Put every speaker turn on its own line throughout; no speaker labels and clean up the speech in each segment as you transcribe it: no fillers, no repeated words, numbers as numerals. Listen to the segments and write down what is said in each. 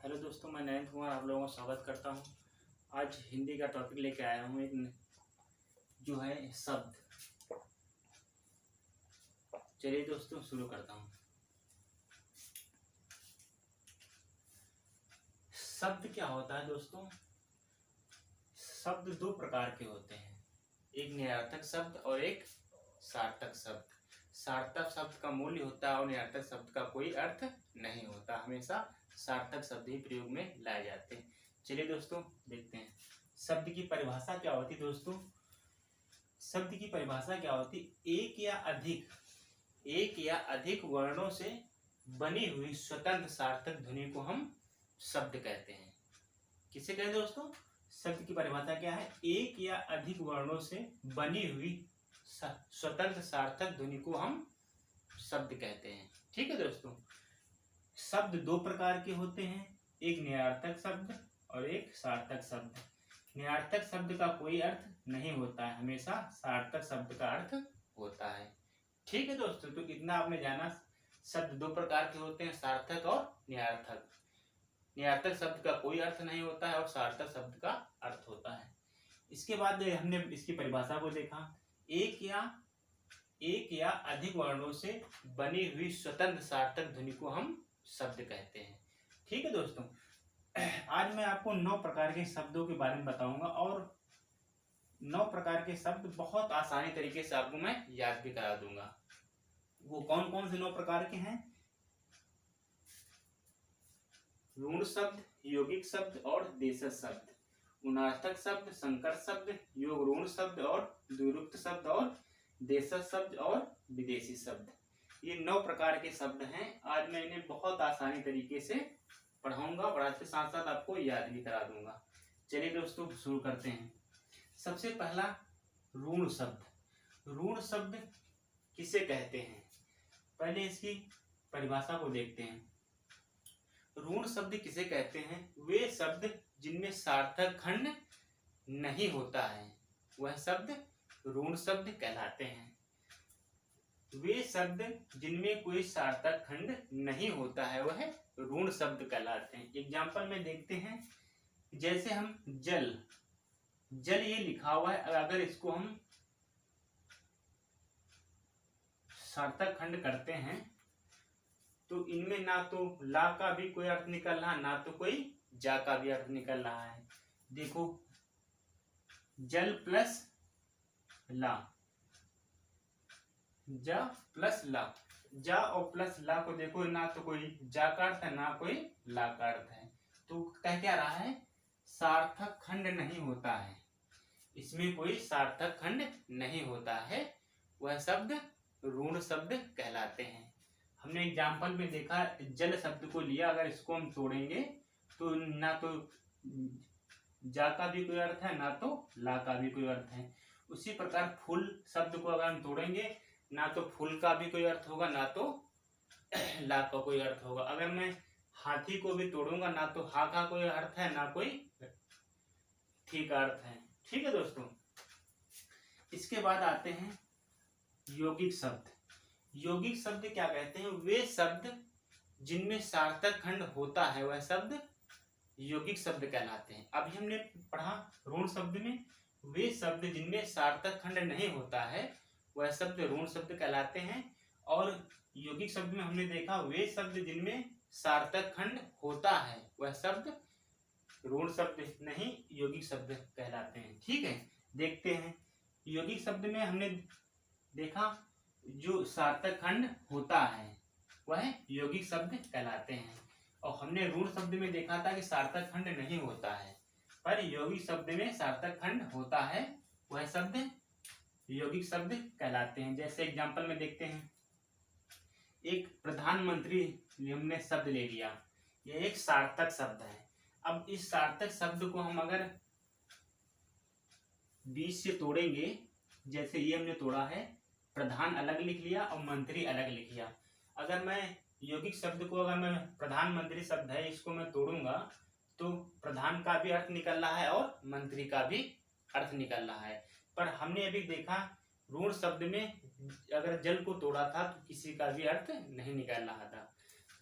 Hello दोस्तों, मैं नयन कुमार आप लोगों का स्वागत करता हूं। आज हिंदी का टॉपिक लेके आया हूं, एक जो है शब्द। चलिए दोस्तों शुरू करता हूं। शब्द क्या होता है दोस्तों? शब्द दो प्रकार के होते हैं, एक निरर्थक शब्द और एक सार्थक शब्द। सार्थक शब्द का मूल्य होता है और निरर्थक शब्द का कोई अर्थ नहीं होता। हमेशा सार्थक शब्द ही प्रयोग में लाए जाते हैं। चलिए दोस्तों देखते हैं शब्द की परिभाषा क्या होती है। दोस्तों शब्द की परिभाषा क्या होती? एक या अधिक वर्णों से बनी हुई स्वतंत्र सार्थक ध्वनि को हम शब्द कहते हैं। किसे कहते हैं दोस्तों? शब्द की परिभाषा क्या है? एक या अधिक वर्णों से बनी हुई स्वतंत्र सार्थक ध्वनि को हम शब्द कहते हैं। ठीक है दोस्तों, शब्द दो प्रकार के होते हैं, एक निरर्थक शब्द और एक सार्थक शब्द। निरर्थक शब्द का कोई अर्थ नहीं होता है, हमेशा सार्थक शब्द का अर्थ होता है। ठीक है दोस्तों, तो इतना आपने जाना। शब्द दो प्रकार के होते हैं, सार्थक और निरर्थक। निरर्थक शब्द का कोई अर्थ नहीं होता है और सार्थक शब्द का अर्थ होता है। इसके बाद हमने इसकी परिभाषा को देखा। एक या अधिक वर्णों से बनी हुई स्वतंत्र सार्थक ध्वनि को हम शब्द कहते हैं। ठीक है दोस्तों, आज मैं आपको 9 प्रकार के शब्दों के बारे में बताऊंगा और 9 प्रकार के शब्द बहुत आसानी तरीके से आपको मैं याद भी करा दूंगा। वो कौन कौन से 9 प्रकार के हैं? ऋण शब्द, यौगिक शब्द और देशज शब्द, उनार्थक शब्द, संकर शब्द, योग ऋण शब्द और द्विरुक्त शब्द और देशज शब्द और विदेशी शब्द। ये 9 प्रकार के शब्द हैं। आज मैं इन्हें बहुत आसानी तरीके से पढ़ाऊंगा और आज के साथ साथ आपको याद भी करा दूंगा। चलिए दोस्तों शुरू करते हैं। सबसे पहला ऋण शब्द। ऋण शब्द किसे कहते हैं? पहले इसकी परिभाषा को देखते हैं। ऋण शब्द किसे कहते हैं? वे शब्द जिनमें सार्थक खंड नहीं होता है, वह शब्द ऋण शब्द कहलाते हैं। वे शब्द जिनमें कोई सार्थक खंड नहीं होता है वह ऋण शब्द कहलाते हैं। एग्जाम्पल में देखते हैं, जैसे हम जल ये लिखा हुआ है, अगर इसको हम सार्थक खंड करते हैं तो इनमें ना तो ला का भी कोई अर्थ निकल रहा, ना तो कोई जा का भी अर्थ निकल रहा है। देखो, जल प्लस ला, जा प्लस ला, जा और प्लस ला को देखो, ना तो कोई जा का अर्थ है ना कोई ला का अर्थ है। तो कह क्या रहा है? सार्थक खंड नहीं होता है, इसमें कोई सार्थक खंड नहीं होता है, वह शब्द ऋण शब्द कहलाते हैं। हमने एग्जाम्पल में देखा, जल शब्द को लिया, अगर इसको हम तोड़ेंगे तो ना तो जा का भी कोई अर्थ है ना तो ला का भी कोई अर्थ है। उसी प्रकार फूल शब्द को अगर हम तोड़ेंगे, ना तो फूल का भी कोई अर्थ होगा ना तो ला का कोई अर्थ होगा। अगर मैं हाथी को भी तोड़ूंगा, ना तो हा का कोई अर्थ है ना कोई थी का अर्थ है। ठीक है दोस्तों, इसके बाद आते हैं यौगिक शब्द। यौगिक शब्द क्या कहते हैं? वे शब्द जिनमें सार्थक खंड होता है वह शब्द यौगिक शब्द कहलाते हैं। अभी हमने पढ़ा ऋण शब्द में वे शब्द जिनमें सार्थक खंड नहीं होता है वह शब्द ऋण शब्द कहलाते हैं, और यौगिक शब्द में हमने देखा वे शब्द जिनमें सार्थक खंड होता है वह शब्द ऋण शब्द नहीं यौगिक शब्द कहलाते हैं। ठीक है, देखते हैं। यौगिक शब्द में हमने देखा जो सार्थक खंड होता है वह यौगिक शब्द कहलाते हैं, और हमने ऋण शब्द में देखा था कि सार्थक खंड नहीं होता है, पर यौगिक शब्द में सार्थक खंड होता है, वह शब्द यौगिक शब्द कहलाते हैं। जैसे एग्जांपल में देखते हैं, एक प्रधानमंत्री हमने शब्द ले लिया, यह एक सार्थक शब्द है। अब इस सार्थक शब्द को हम अगर बीच से तोड़ेंगे, जैसे ये हमने तोड़ा है, प्रधान अलग लिख लिया और मंत्री अलग लिख लिया। अगर मैं यौगिक शब्द को, अगर मैं प्रधानमंत्री शब्द है इसको मैं तोड़ूंगा तो प्रधान का भी अर्थ निकल रहा है और मंत्री का भी अर्थ निकल रहा है। पर हमने अभी देखा ऋण शब्द में अगर जल को तोड़ा था तो किसी का भी अर्थ नहीं निकल रहा था।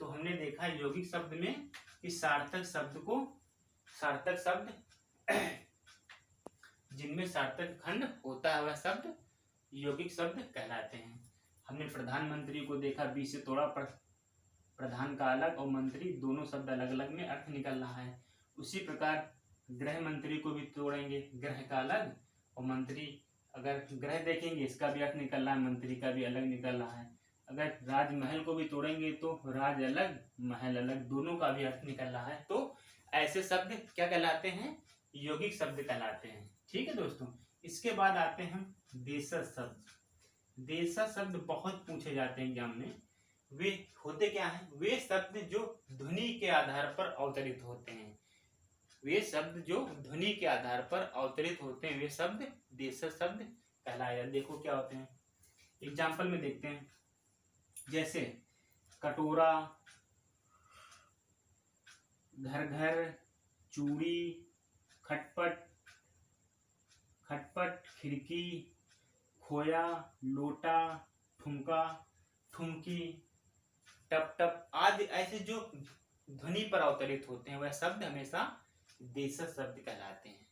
तो हमने देखा यौगिक शब्द में कि सार्थक शब्द जिनमें सार्थक खंड होता है वह शब्द यौगिक शब्द कहलाते हैं। हमने प्रधानमंत्री को देखा, बी से तोड़ा, प्रधान का अलग और मंत्री दोनों शब्द अलग अलग में अर्थ निकल रहा है। उसी प्रकार गृह मंत्री को भी तोड़ेंगे, ग्रह का अलग और मंत्री, अगर ग्रह देखेंगे इसका भी अर्थ निकल रहा है, मंत्री का भी अलग निकल रहा है। अगर राजमहल को भी तोड़ेंगे तो राज अलग महल अलग, दोनों का भी अर्थ निकल रहा है। तो ऐसे शब्द क्या कहलाते हैं? यौगिक शब्द कहलाते हैं। ठीक है दोस्तों, इसके बाद आते हैं हम देशज शब्द। देशज शब्द बहुत पूछे जाते हैं एग्जाम में। वे होते क्या हैं? वे शब्द जो ध्वनि के आधार पर अवतरित होते हैं, वे शब्द जो ध्वनि के आधार पर अवतरित होते हैं वे शब्द देशज शब्द कहलाए जाते हैं। देखो क्या होते हैं, एग्जाम्पल में देखते हैं। जैसे कटोरा, घर घर, चूड़ी, खटपट, खिड़की, खोया, लोटा, ठुमका, ठुमकी, टप टप आदि ऐसे जो ध्वनि पर अवतरित होते हैं वह शब्द हमेशा देशज शब्द कहलाते हैं।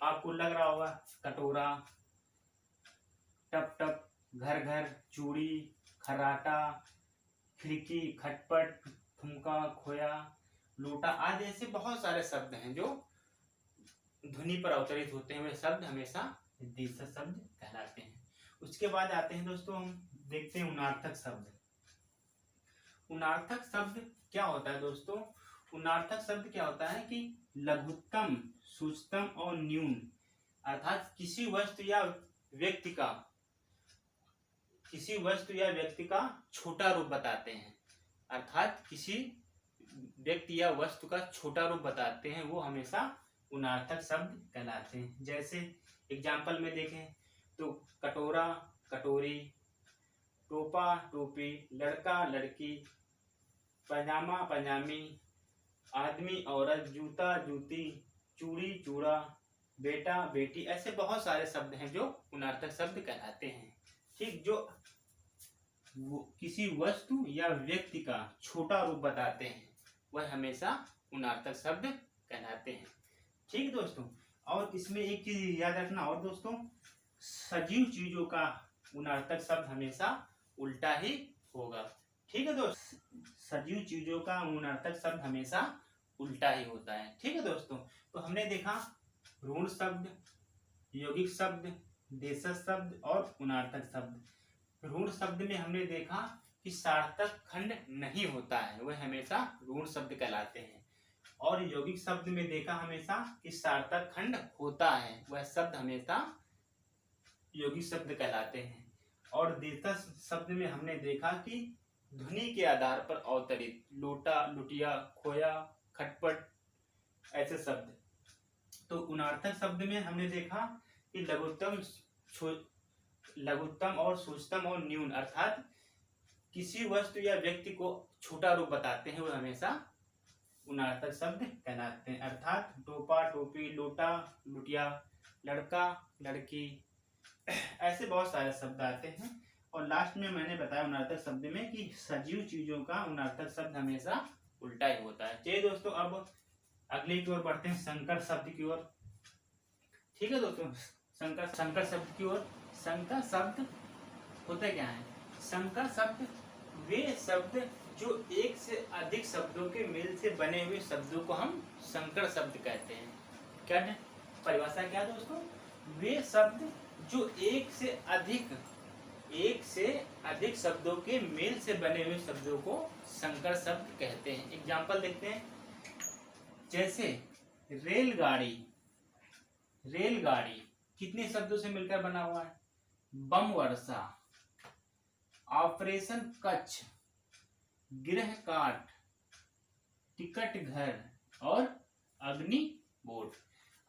आपको लग रहा होगा कटोरा, टप टप, घर घर, चूड़ी, खर्राटा, खिड़की, खटपट, ठुमका, खोया, लोटा आदि ऐसे बहुत सारे शब्द हैं जो ध्वनि पर अवतरित होते हैं, वे शब्द हमेशा देशज शब्द कहलाते हैं। उसके बाद आते हैं दोस्तों, हम देखते हैं उनार्थक शब्द। उनार्थक शब्द क्या होता है दोस्तों? उनार्थक शब्द क्या होता है कि लघुत्तम, सूक्ष्मतम और न्यून, अर्थात किसी वस्तु या व्यक्ति का छोटा रूप बताते हैं, अर्थात किसी व्यक्ति या वस्तु का छोटा रूप बताते हैं, वो हमेशा उनार्थक शब्द कहलाते हैं। जैसे एग्जाम्पल में देखें तो कटोरा, कटोरी, टोपा, टोपी, लड़का, लड़की, पजामा, पजामी, आदमी, औरत, जूता, जूती, चूड़ी, चूड़ा, बेटा, बेटी, ऐसे बहुत सारे शब्द हैं जो उनार्थक शब्द कहलाते हैं। ठीक, जो किसी वस्तु या व्यक्ति का छोटा रूप बताते हैं वह हमेशा उनार्थक शब्द कहलाते हैं। ठीक दोस्तों, और इसमें एक चीज याद रखना और दोस्तों, सजीव चीजों का उनार्थक शब्द हमेशा उल्टा ही होगा। ठीक है दोस्तों, सजीव चीजों का उनार्थक शब्द हमेशा उल्टा ही होता है। ठीक है दोस्तों, तो हमने देखा ऋण शब्द, यौगिक शब्द, देशज शब्द और उनार्थक शब्द। ऋण शब्द में हमने देखा कि सार्थक खंड नहीं होता है, वह हमेशा ऋण शब्द कहलाते हैं। और यौगिक शब्द में देखा हमेशा कि सार्थक खंड होता है, वह शब्द हमेशा यौगिक शब्द कहलाते हैं। और देशज शब्द में हमने देखा कि ध्वनि के आधार पर अवतरित, लोटा, लुटिया, खोया, खटपट ऐसे शब्द। तो उनार्थक शब्द में हमने देखा कि लघुत्तम और सूक्ष्मतम और न्यून, अर्थात किसी वस्तु या व्यक्ति को छोटा रूप बताते हैं, वह हमेशा उनार्थक शब्द कहलाते हैं। अर्थात टोपा, टोपी, लोटा, लुटिया, लड़का, लड़की, ऐसे बहुत सारे शब्द आते हैं। और लास्ट में मैंने बताया उनार्थक शब्द में कि सजीव चीजों का उनार्थक शब्द हमेशा उल्टा ही होता है। चलिए दोस्तों, अब अगले की ओर बढ़ते हैं, संकर शब्द की ओर। ठीक है दोस्तों, संकर शब्द की ओर। संकर शब्द होते क्या है? संकर शब्द वे शब्द जो एक से अधिक शब्दों के मेल से बने हुए शब्दों को हम संकर शब्द कहते हैं। क्या परिभाषा क्या दोस्तों? वे शब्द जो एक से अधिक शब्दों के मेल से बने हुए शब्दों को संकर शब्द कहते हैं। एग्जाम्पल देखते हैं। जैसे रेलगाड़ी, रेलगाड़ी कितने शब्दों से मिलकर बना हुआ है? बम वर्षा, ऑपरेशन कच्छ, गृह काट, टिकट घर और अग्नि बोट।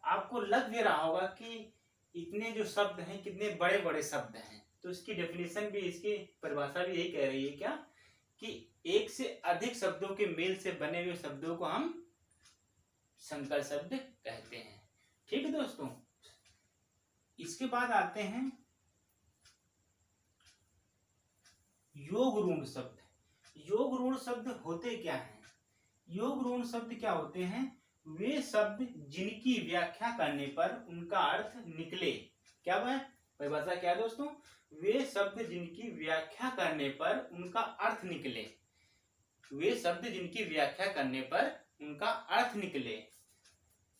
आपको लग भी रहा होगा कि इतने जो शब्द हैं कितने बड़े बड़े शब्द हैं। तो इसकी डेफिनेशन भी, इसकी परिभाषा भी यही कह रही है क्या कि एक से अधिक शब्दों के मेल से बने हुए शब्दों को हम संकर शब्द कहते हैं। ठीक है दोस्तों, इसके बाद आते हैं योग ऋण शब्द। योग ऋण शब्द होते क्या हैं? योग ऋण शब्द क्या होते हैं? वे शब्द जिनकी व्याख्या करने पर उनका अर्थ निकले। क्या वह परिभाषा क्या है दोस्तों? वे शब्द जिनकी व्याख्या करने पर उनका अर्थ निकले। वे शब्द जिनकी व्याख्या करने पर उनका अर्थ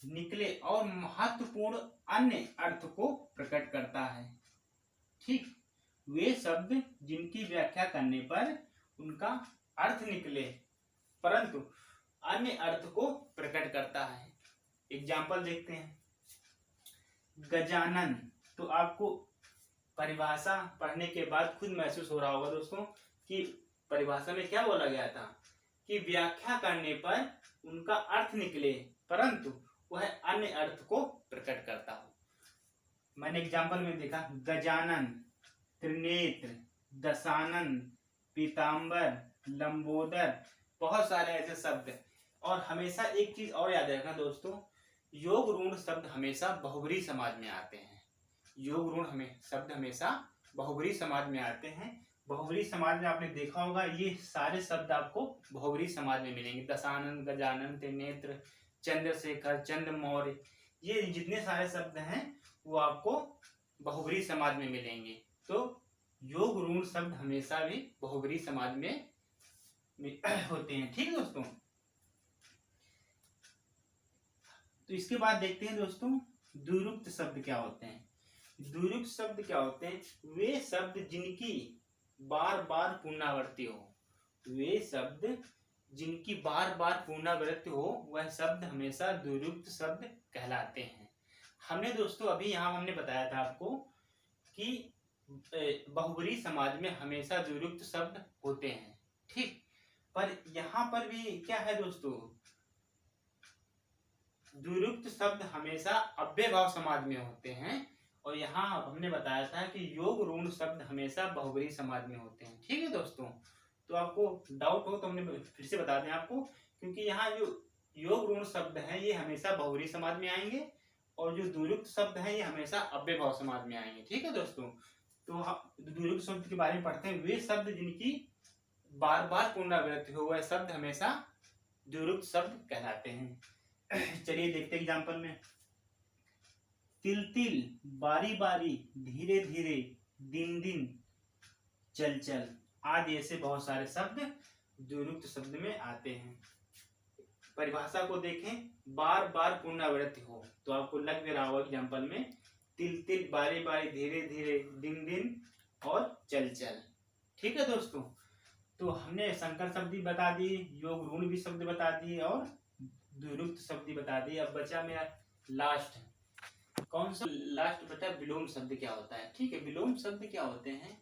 निकले और महत्वपूर्ण अन्य अर्थ को प्रकट करता है। ठीक, वे शब्द जिनकी व्याख्या करने पर उनका अर्थ निकले परंतु अन्य अर्थ को प्रकट करता है। एग्जाम्पल देखते हैं। गजानन, तो आपको परिभाषा पढ़ने के बाद खुद महसूस हो रहा होगा दोस्तों कि परिभाषा में क्या बोला गया था कि व्याख्या करने पर उनका अर्थ निकले परंतु वह अन्य अर्थ को प्रकट करता हो। मैंने एग्जाम्पल में देखा गजानन, त्रिनेत्र, दशानन, पीताम्बर, लंबोदर, बहुत सारे ऐसे शब्द। और हमेशा एक चीज और याद रखना दोस्तों, योग ऋण शब्द हमेशा बहुब्रीहि समाज में आते हैं। योग ऋण शब्द हमेशा बहुब्रीहि समाज में आते हैं। बहुब्रीहि समाज में आपने देखा होगा ये सारे शब्द आपको बहुब्रीहि समाज में मिलेंगे। दशानन, गजानन, त्रिनेत्र, चंद्रशेखर, चंद्रमौर्य, ये जितने सारे शब्द हैं वो आपको बहुब्रीहि समाज में मिलेंगे। तो योग ऋण शब्द हमेशा भी बहुब्रीहि समाज में होते हैं। ठीक है दोस्तों, तो इसके बाद देखते हैं दोस्तों द्विरूक्त शब्द क्या होते हैं। द्विरूक्त शब्द क्या होते हैं? वे शब्द जिनकी बार बार पुनरावृत्ति हो। वे शब्द जिनकी बार बार पुनरावृत्ति हो वह शब्द हमेशा द्विरूक्त शब्द कहलाते हैं। हमने दोस्तों अभी यहाँ हमने बताया था आपको कि बहुब्रीहि समाज में हमेशा द्विरूक्त शब्द होते हैं। ठीक, पर यहाँ पर भी क्या है दोस्तों, द्विरूक्त शब्द हमेशा अव्ययभाव समाज में होते हैं और यहाँ हमने बताया था कि योग ऋण शब्द हमेशा बहुब्रीहि समाज में होते हैं। ठीक है दोस्तों, तो आपको डाउट हो तो हमने फिर से बता दें आपको, क्योंकि यहाँ जो योग ऋण शब्द हैं ये हमेशा बहुब्रीहि समाज में आएंगे और जो द्विरूक्त शब्द हैं ये हमेशा अव्ययभाव समाज में आएंगे। ठीक है दोस्तों, तो द्विरूक्त शब्द के बारे में पढ़ते हैं। वे शब्द जिनकी बार बार पुनरावृत्ति हो वह शब्द हमेशा द्विरूक्त शब्द कहलाते हैं। चलिए देखते हैं एग्जाम्पल में। तिल तिल, बारी बारी, धीरे धीरे, दिन दिन, चल चल आदि ऐसे बहुत सारे शब्द द्विरूक्त शब्द में आते हैं। परिभाषा को देखें, बार बार पुनरावृत्ति हो तो आपको लग भी रहा होगा एग्जाम्पल में तिल तिल, बारी बारी, धीरे धीरे, दिन दिन और चल चल। ठीक है दोस्तों, तो हमने संकर शब्द भी बता दिए, योग ऋण भी शब्द बता दिए और द्विरूक्त शब्द भी बता दिए। अब बचा मेरा लास्ट, कौन सा लास्ट बचा? विलोम शब्द क्या होता है। ठीक है, विलोम शब्द क्या होते हैं?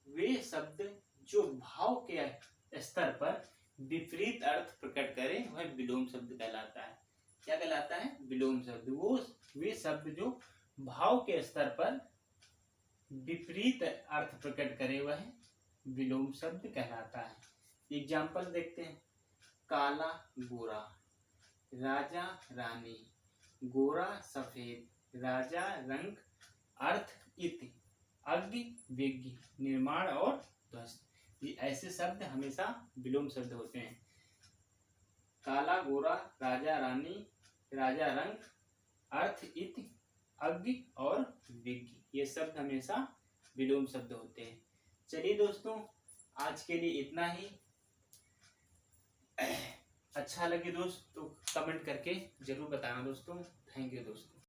वे शब्द जो भाव के स्तर पर विपरीत अर्थ प्रकट करे वह विलोम शब्द कहलाता है। क्या कहलाता है? विलोम शब्द। वो वे शब्द जो भाव के स्तर पर विपरीत अर्थ प्रकट करे वह विलोम शब्द कहलाता है। एग्जाम्पल देखते हैं। काला गोरा, राजा रानी, गोरा सफेद, राजा रंग, अर्थ इति, अज्ञ विज्ञ, निर्माण और ध्वस्त, ये ऐसे शब्द हमेशा विलोम शब्द होते हैं। काला गोरा, राजा रानी, राजा रंग, अर्थ इति, अज्ञ और विज्ञ, ये शब्द हमेशा विलोम शब्द होते हैं। चलिए दोस्तों, आज के लिए इतना ही। अच्छा लगे दोस्त तो कमेंट करके जरूर बताना दोस्तों। थैंक यू दोस्तों।